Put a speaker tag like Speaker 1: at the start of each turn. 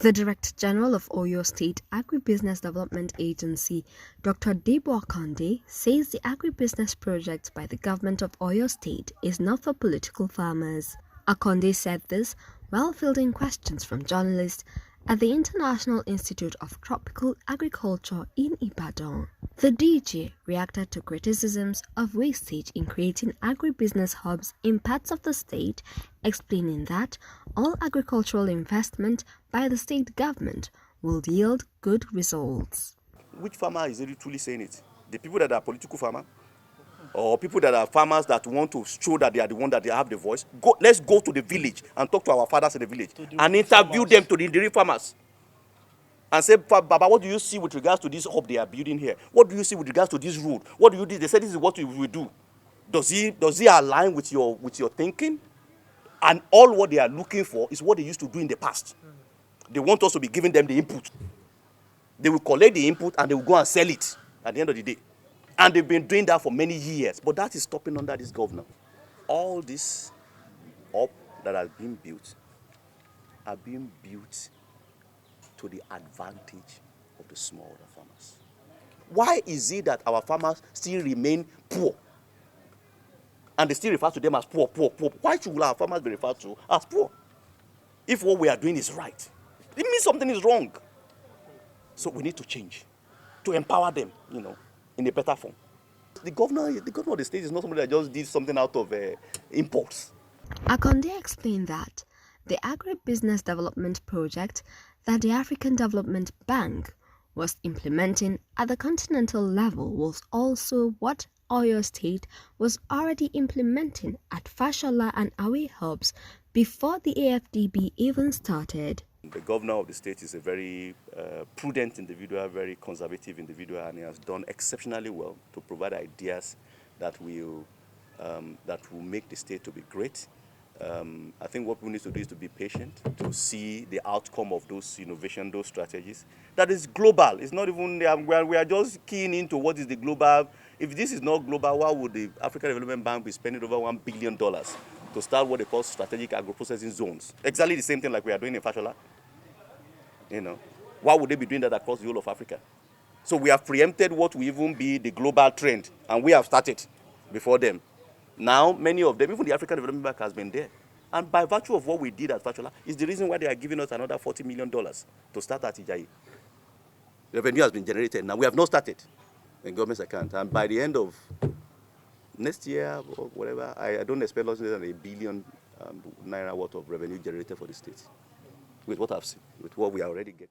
Speaker 1: The Director General of Oyo State Agribusiness Development Agency, Dr. Debo Akande, says the agribusiness project by the government of Oyo State is not for political farmers. Akande said this while fielding questions from journalists at the International Institute of Tropical Agriculture in Ibadan. The DG reacted to criticisms of wastage in creating agribusiness hubs in parts of the state, explaining that all agricultural investment by the state government will yield good results.
Speaker 2: Which farmer is really truly saying it? The people that are political farmers, or people that are farmers that want to show that they are the one that they have the voice? Let's go to the village and talk to our fathers in the village and interview them, to the real farmers, and say, Baba, what do you see with regards to this hub they are building here? What do you see with regards to this road? What do you do? They say this is what we will do. Does he align with your thinking? And all what they are looking for is what they used to do in the past. They want us to be giving them the input. They will collect the input and they will go and sell it at the end of the day. And they've been doing that for many years. But that is stopping under this governor. All this up that has been built are being built to the advantage of the smallholder farmers. Why is it that our farmers still remain poor? And they still refer to them as poor, poor, poor. Why should our farmers be referred to as poor? If what we are doing is right, it means something is wrong. So we need to change, to empower them, in a better form. The governor of the state is not somebody that just did something out of impulse.
Speaker 1: Akande explained that the agribusiness development project that the African Development Bank was implementing at the continental level was also what Oyo State was already implementing at Fashola and Awe hubs before the AFDB even started.
Speaker 2: The governor of the state is a very prudent individual, very conservative individual, and he has done exceptionally well to provide ideas that will make the state to be great. I think what we need to do is to be patient, to see the outcome of those innovations, those strategies. That is global. It's not even, we are just keying into what is the global. If this is not global, why would the African Development Bank be spending over $1 billion to start what they call strategic agro-processing zones? Exactly the same thing like we are doing in Fashola. Why would they be doing that across the whole of Africa? So we have preempted what will even be the global trend, and we have started before them. Now, many of them, even the African Development Bank has been there. And by virtue of what we did at Fashola, is the reason why they are giving us another $40 million to start at Ijayi. Revenue has been generated. Now, we have not started in government's account. And by the end of next year, or whatever, I don't expect less than $1 billion naira worth of revenue generated for the state. With what I've seen, with what we are already getting.